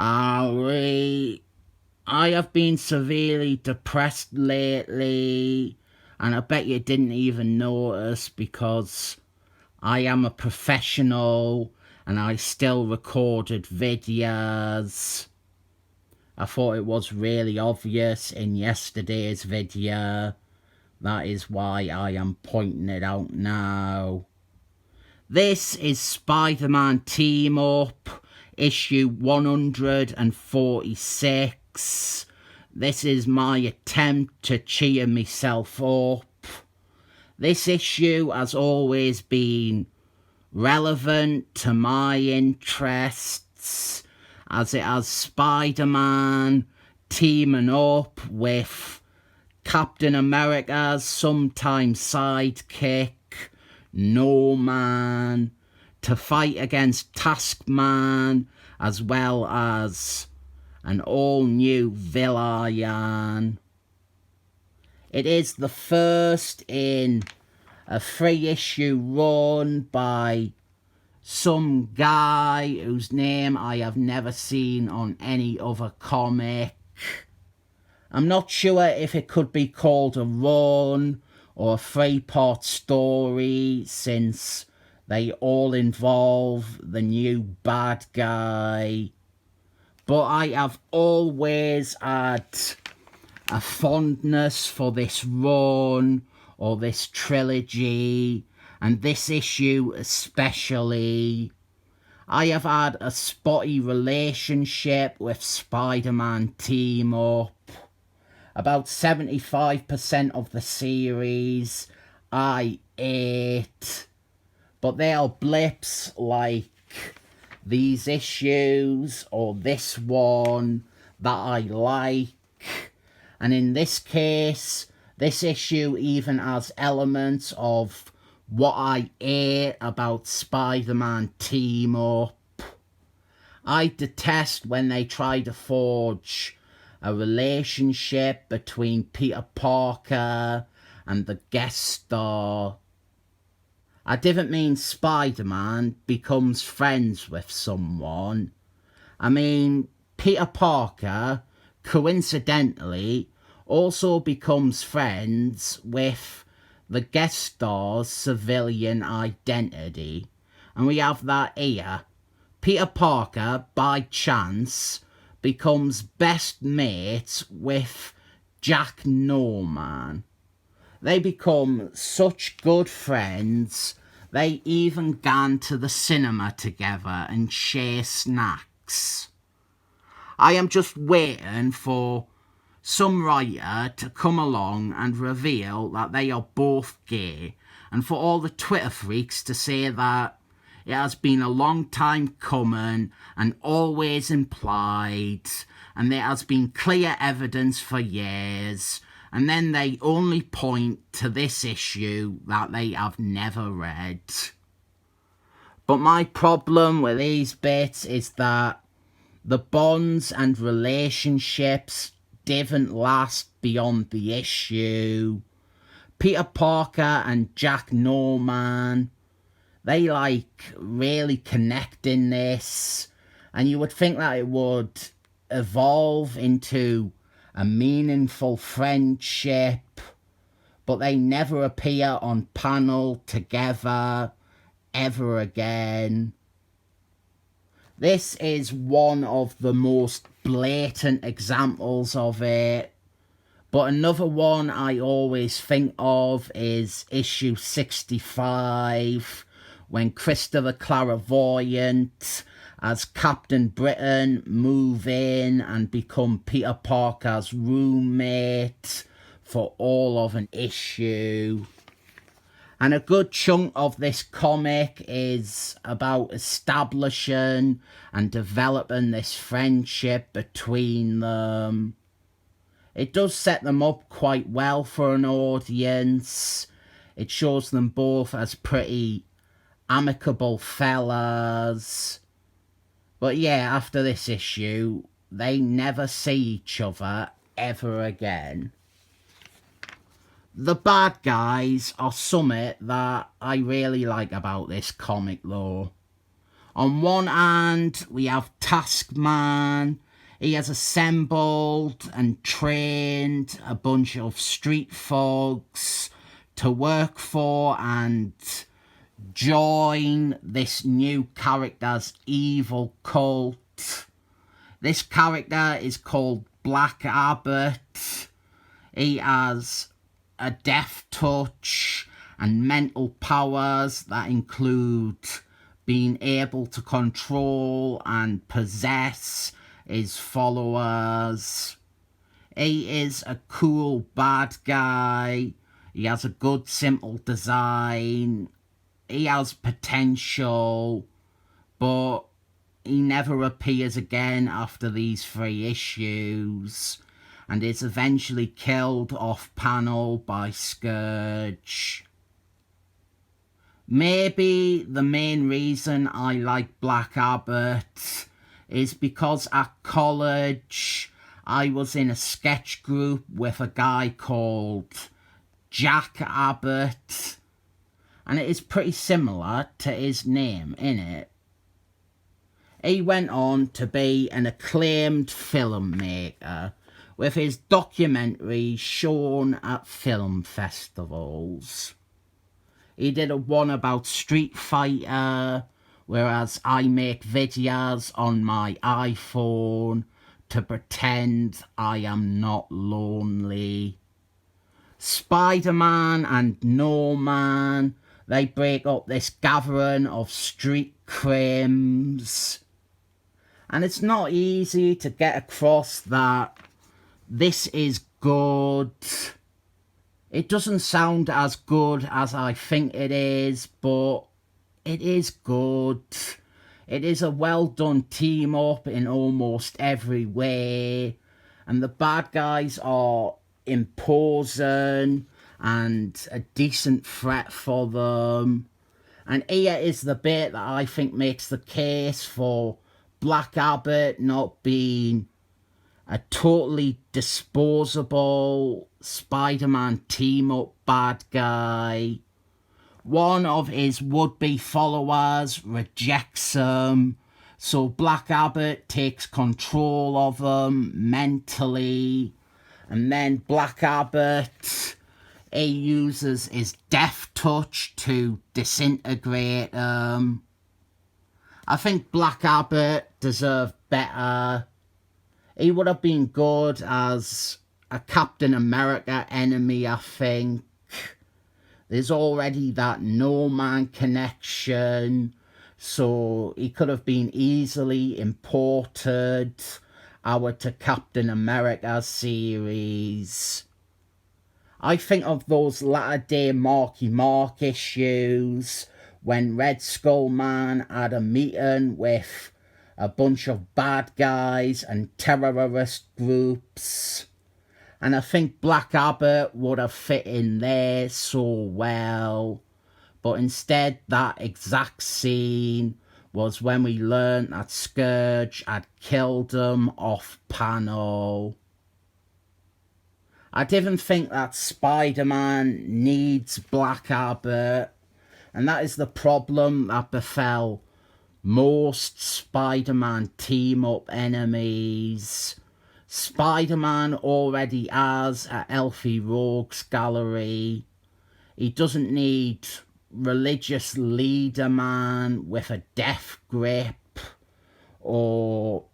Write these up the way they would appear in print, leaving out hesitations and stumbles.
Cary, I have been severely depressed lately, and I bet you didn't even notice because I am a professional and I still recorded videos. I thought it was really obvious in yesterday's video. That is why I am pointing it out now. This is Spider-Man Team Up, issue 146. This is my attempt to cheer myself up. This issue has always been relevant to my interests, as it has Spider-Man teaming up with Captain America's sometime sidekick, No Man, to fight against Taskmaster, as well as an all-new villain. It is the first in a 3-issue run by some guy whose name I have never seen on any other comic. I'm not sure if it could be called a run or a 3-part story, since they all involve the new bad guy. But I have always had a fondness for this run or this trilogy, and this issue especially. I have had a spotty relationship with Spider-Man Team Up. About 75% of the series I ate, but there are blips like these issues or this one that I like, and in this case, this issue even has elements of what I ate about Spider-Man Team Up. I detest when they try to forge a relationship between Peter Parker and the guest star. I didn't mean Spider-Man becomes friends with someone. I mean, Peter Parker, coincidentally, also becomes friends with the guest star's civilian identity. And we have that here. Peter Parker, by chance, becomes best mates with Jack Norman. They become such good friends, they even gone to the cinema together and share snacks. I am just waiting for some writer to come along and reveal that they are both gay, and for all the Twitter freaks to say that it has been a long time coming and always implied, and there has been clear evidence for years, and then they only point to this issue that they have never read. But my problem with these bits is that the bonds and relationships didn't last beyond the issue. Peter Parker and Jack Norman, they really connect in this, and you would think that it would evolve into a meaningful friendship, but they never appear on panel together ever again. This is one of the most blatant examples of it. But another one I always think of is issue 65, when Christopher Clairvoyant as Captain Britain move in and become Peter Parker's roommate for all of an issue. And a good chunk of this comic is about establishing and developing this friendship between them. It does set them up quite well for an audience. It shows them both as pretty amicable fellas. But yeah, after this issue, they never see each other ever again. The bad guys are something that I really like about this comic though. On one hand, we have Taskman. He has assembled and trained a bunch of street thugs to work for and join this new character's evil cult. This character is called Black Abbott. He has a death touch and mental powers that include being able to control and possess his followers. He is a cool bad guy. He has a good simple design. He has potential, but he never appears again after these 3 issues and is eventually killed off panel by Scourge. Maybe the main reason I like Black Abbott is because at college I was in a sketch group with a guy called Jack Abbott, and it is pretty similar to his name, innit? He went on to be an acclaimed filmmaker, with his documentaries shown at film festivals. He did a one about Street Fighter, whereas I make videos on my iPhone to pretend I am not lonely. Spider-Man and No Man, they break up this gathering of street crims. And it's not easy to get across that this is good. It doesn't sound as good as I think it is, but it is good. It is a well done team up in almost every way. And the bad guys are imposing and a decent threat for them. And here is the bit that I think makes the case for Black Abbott not being a totally disposable Spider-Man team-up bad guy. One of his would-be followers rejects him, so Black Abbott takes control of him mentally, and then Black Abbott, he uses his death touch to disintegrate him. I think Black Abbott deserved better. He would have been good as a Captain America enemy, I think. There's already that No Man connection, so he could have been easily imported over to Captain America series. I think of those latter-day Marky Mark issues when Red Skull Man had a meeting with a bunch of bad guys and terrorist groups. And I think Black Abbott would have fit in there so well. But instead, that exact scene was when we learned that Scourge had killed him off panel. I didn't think that Spider-Man needs Black Abbott. And that is the problem that befell most Spider-Man team-up enemies. Spider-Man already has a Elfie Rogues gallery. He doesn't need religious leader man with a death grip or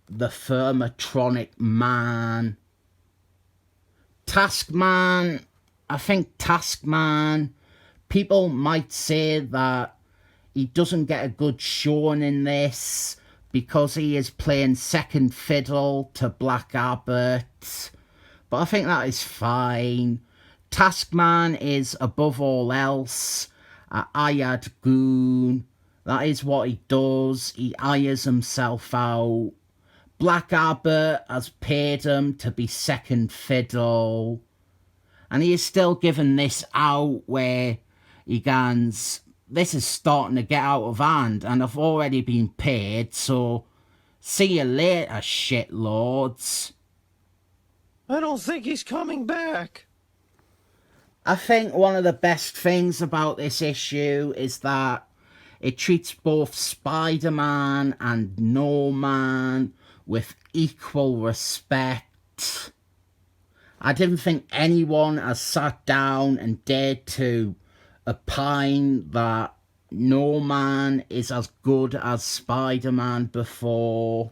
the Thermotronic man. Taskman, I think Taskman, people might say that he doesn't get a good showing in this because he is playing second fiddle to Black Abbott. But I think that is fine. Taskman is, above all else, a hired goon. That is what he does. He hires himself out. Black Abbott has paid him to be second fiddle. And he is still giving this out where he goes, this is starting to get out of hand and I've already been paid, so see you later, shitlords. I don't think he's coming back. I think one of the best things about this issue is that It treats both Spider-Man and No-Man with equal respect. I didn't think anyone has sat down and dared to opine that No-Man is as good as Spider-Man before.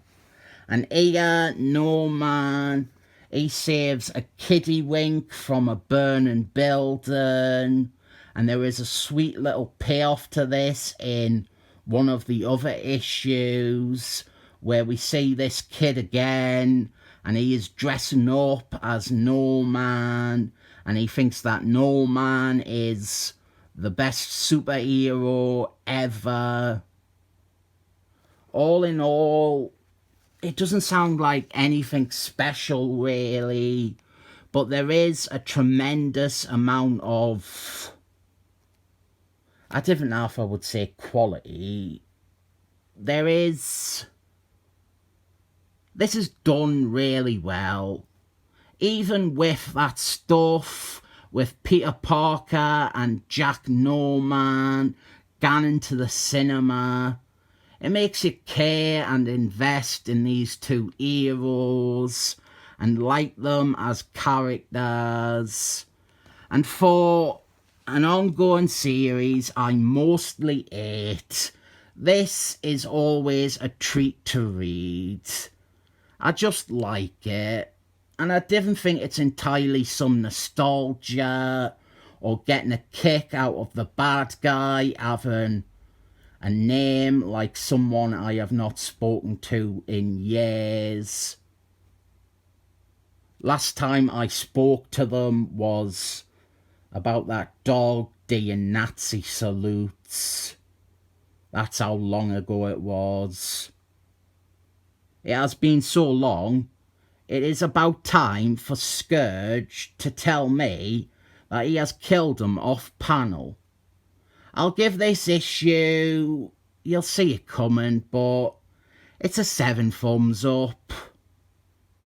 And here, No-Man, he saves a kiddywink from a burning building. And there is a sweet little payoff to this in one of the other issues where we see this kid again and he is dressing up as No-Man and he thinks that No-Man is the best superhero ever. All in all, it doesn't sound like anything special really, but there is a tremendous amount of, I don't know if I would say quality. This is done really well. Even with that stuff with Peter Parker and Jack No-Man going to the cinema, it makes you care and invest in these two heroes and like them as characters. And for an ongoing series I mostly ate, this is always a treat to read. I just like it, and I didn't think it's entirely some nostalgia or getting a kick out of the bad guy having a name like someone I have not spoken to in years. Last time I spoke to them was about that dog doing Nazi salutes. That's how long ago it was. It has been so long, it is about time for Scourge to tell me that he has killed him off panel. I'll give this issue, you'll see it coming, but it's a 7 thumbs up.